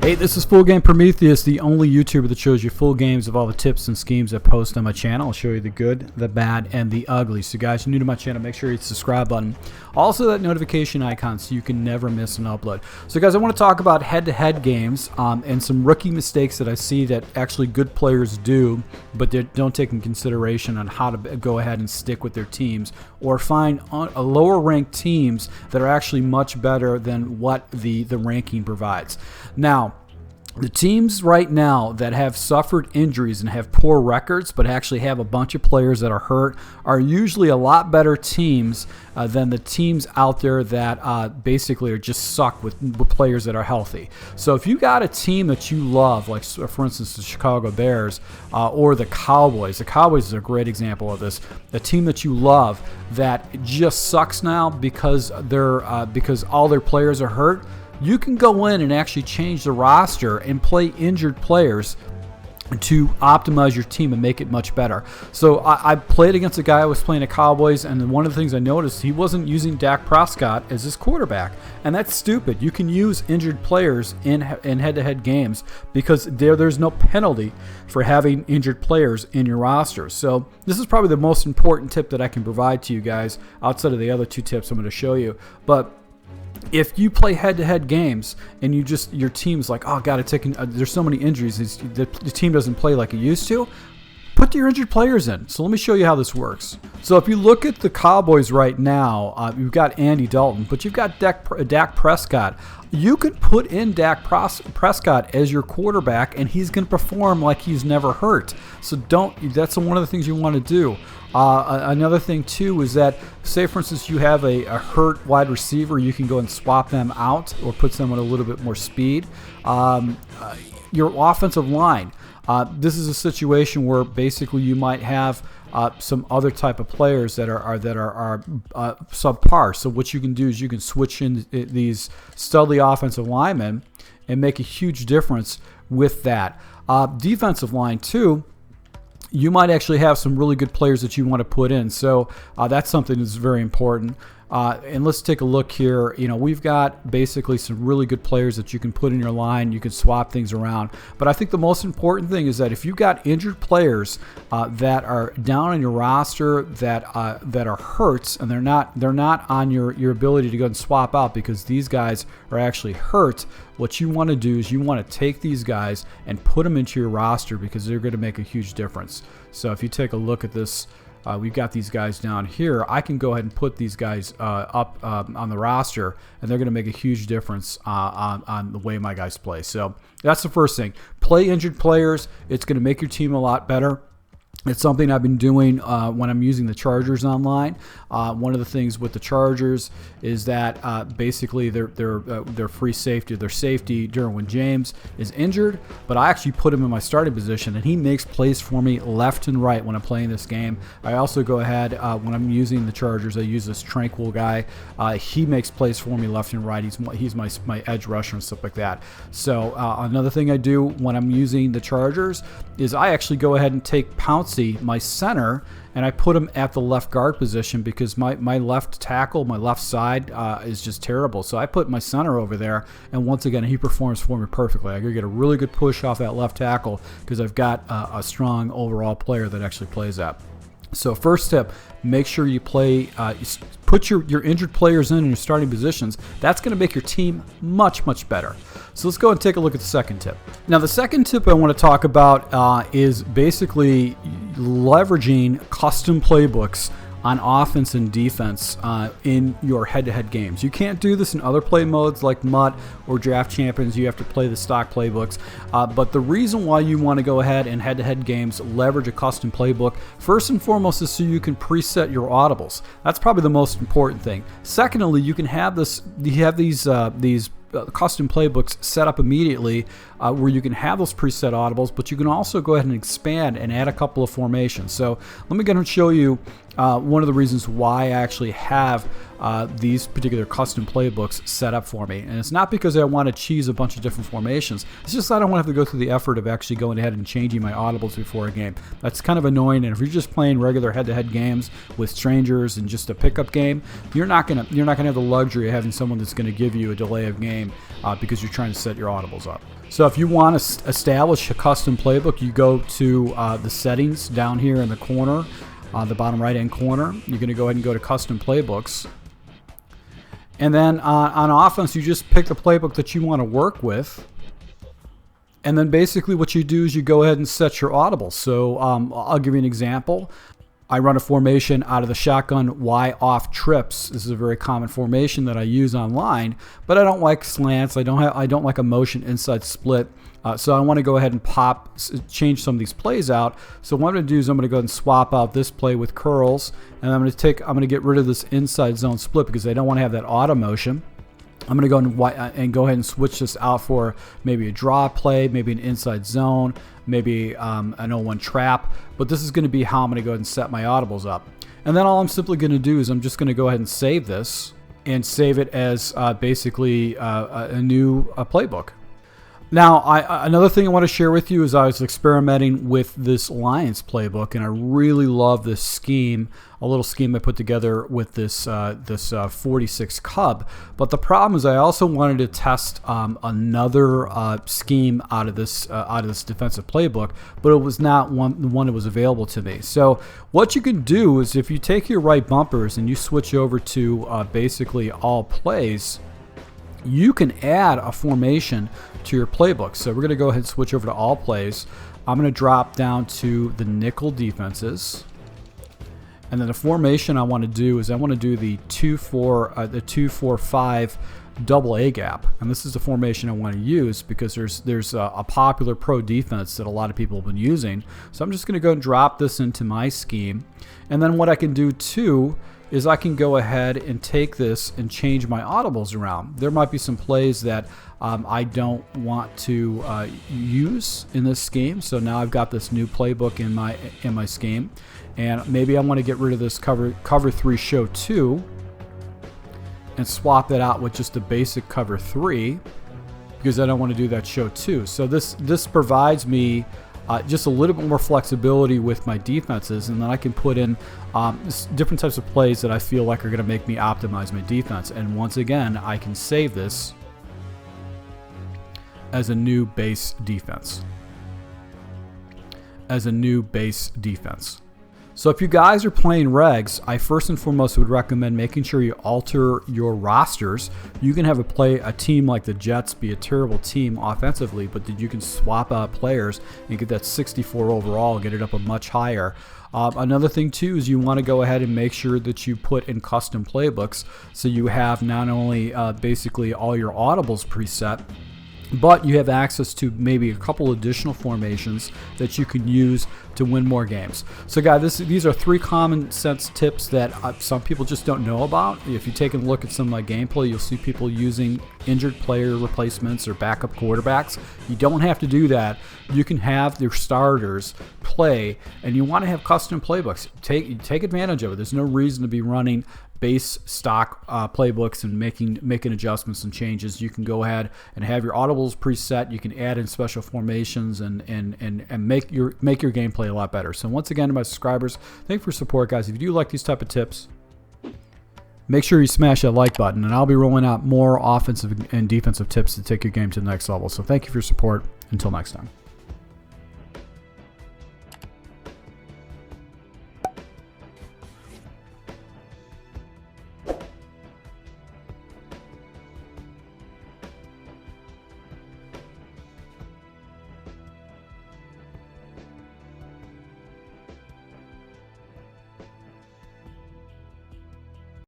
Hey, this is Full Game Prometheus, the only YouTuber that shows you full games of all the tips and schemes I post on my channel. I'll show you the good, the bad, and the ugly. So guys, if you're new to my channel, make sure you hit the subscribe button. Also that notification icon so you can never miss an upload. So guys, I want to talk about head-to-head games and some rookie mistakes that I see that actually good players do, but they don't take in consideration on how to go ahead and stick with their teams or find lower ranked teams that are actually much better than what the ranking provides. Now, the teams right now that have suffered injuries and have poor records but actually have a bunch of players that are hurt are usually a lot better teams than the teams out there that basically are just suck with players that are healthy. So if you got a team that you love, like for instance the Chicago Bears or the Cowboys is a great example of this, a team that you love that just sucks now because because all their players are hurt, you can go in and actually change the roster and play injured players to optimize your team and make it much better. So I played against a guy who was playing the Cowboys, and one of the things I noticed, he wasn't using Dak Prescott as his quarterback. And that's stupid. You can use injured players in head-to-head games because there's no penalty for having injured players in your roster. So this is probably the most important tip that I can provide to you guys outside of the other two tips I'm going to show you. But if you play head-to-head games and your team's like, oh god, there's so many injuries, the team doesn't play like it used to, put your injured players in. So let me show you how this works. So if you look at the Cowboys right now, you've got Andy Dalton, but you've got Dak Prescott. You could put in Dak Prescott as your quarterback, and he's going to perform like he's never hurt. So that's one of the things you want to do. Another thing too is that, say for instance you have a hurt wide receiver, you can go and swap them out or put someone a little bit more speed. Your offensive line. This is a situation where basically you might have some other type of players that are subpar. So what you can do is you can switch in these studly offensive linemen and make a huge difference with that. Defensive line too. You might actually have some really good players that you want to put in. So that's something that's very important. And let's take a look here. You know, we've got basically some really good players that you can put in your line. You can swap things around. But I think the most important thing is that if you've got injured players that are down on your roster that are hurts, and they're not on your ability to go and swap out because these guys are actually hurt, what you want to do is you want to take these guys and put them into your roster because they're going to make a huge difference. So if you take a look at this, we've got these guys down here. I can go ahead and put these guys up on the roster, and they're going to make a huge difference on the way my guys play. So that's the first thing. Play injured players. It's going to make your team a lot better. It's something I've been doing when I'm using the Chargers online. One of the things with the Chargers is that basically they're free safety. Their safety, Derwin James, is injured, but I actually put him in my starting position, and he makes plays for me left and right when I'm playing this game. I also go ahead when I'm using the Chargers. I use this Tranquil guy. He makes plays for me left and right. He's my edge rusher and stuff like that. So another thing I do when I'm using the Chargers is I actually go ahead and take Pounce, my center, and I put him at the left guard position because my left tackle, my left side is just terrible. So I put my center over there, and once again, he performs for me perfectly. I get a really good push off that left tackle because I've got a strong overall player that actually plays that. So first tip, make sure you put your injured players in your starting positions. That's going to make your team much, much better. So let's go and take a look at the second tip. Now the second tip I want to talk about is basically leveraging custom playbooks on offense and defense in your head-to-head games. You can't do this in other play modes like MUT or Draft Champions. You have to play the stock playbooks. But the reason why you want to go ahead and head-to-head games leverage a custom playbook, first and foremost, is so you can preset your audibles. That's probably the most important thing. Secondly, you can have these custom playbooks set up immediately where you can have those preset audibles, but you can also go ahead and expand and add a couple of formations. So let me go ahead and show you one of the reasons why I actually have these particular custom playbooks set up for me. And it's not because I want to cheese a bunch of different formations. It's just I don't want to have to go through the effort of actually going ahead and changing my audibles before a game. That's kind of annoying. And if you're just playing regular head-to-head games with strangers and just a pickup game, you're not gonna have the luxury of having someone that's going to give you a delay of game because you're trying to set your audibles up. So if you want to establish a custom playbook, you go to the settings down here in the corner. The bottom right hand corner, you're going to go ahead and go to custom playbooks, and then on offense you just pick the playbook that you want to work with, and then basically what you do is you go ahead and set your audible. So I'll give you an example. I run a formation out of the shotgun Y off trips. This is a very common formation that I use online, but I don't like slants. I don't like a motion inside split. So I want to go ahead and change some of these plays out. So what I'm going to do is I'm going to go ahead and swap out this play with curls, and I'm going to get rid of this inside zone split because I don't want to have that auto motion. I'm going to go ahead and switch this out for maybe a draw play, maybe an inside zone, maybe an 0-1 trap. But this is going to be how I'm going to go ahead and set my audibles up. And then all I'm simply going to do is I'm just going to go ahead and save this and save it as basically a new playbook. Now, another thing I want to share with you is I was experimenting with this Lions playbook, and I really love this scheme, a little scheme I put together with this 46 Cub. But the problem is I also wanted to test another scheme out of this defensive playbook, but it was not the one that was available to me. So what you can do is if you take your right bumpers and you switch over to basically all plays, you can add a formation to your playbook. So we're going to go ahead and switch over to all plays. I'm going to drop down to the nickel defenses, and then the formation I want to do is I want to do the 2-4-5 double A gap, and this is the formation I want to use because there's a popular pro defense that a lot of people have been using. So I'm just going to go and drop this into my scheme, and then what I can do too is I can go ahead and take this and change my audibles around. There might be some plays that I don't want to use in this scheme. So now I've got this new playbook in my scheme, and maybe I want to get rid of this cover 3 show 2 and swap that out with just a basic cover 3 because I don't want to do that show 2. So this provides me just a little bit more flexibility with my defenses, and then I can put in different types of plays that I feel like are going to make me optimize my defense. And once again, I can save this as a new base defense. So if you guys are playing regs, I first and foremost would recommend making sure you alter your rosters. You can have a team like the Jets be a terrible team offensively, but that you can swap out players and get that 64 overall, get it up a much higher. Another thing too is you want to go ahead and make sure that you put in custom playbooks so you have not only basically all your audibles preset, but you have access to maybe a couple additional formations that you can use to win more games. So guys, these are 3 common sense tips that some people just don't know about. If you take a look at some of my gameplay, you'll see people using injured player replacements or backup quarterbacks. You don't have to do that. You can have your starters play, and you want to have custom playbooks. Take advantage of it. There's no reason to be running base stock playbooks and making adjustments and changes. You can go ahead and have your audibles preset. You can add in special formations and make your gameplay a lot better. So once again, to my subscribers, thank you for your support, guys. If you do like these type of tips, make sure you smash that like button, and I'll be rolling out more offensive and defensive tips to take your game to the next level. So thank you for your support. Until next time.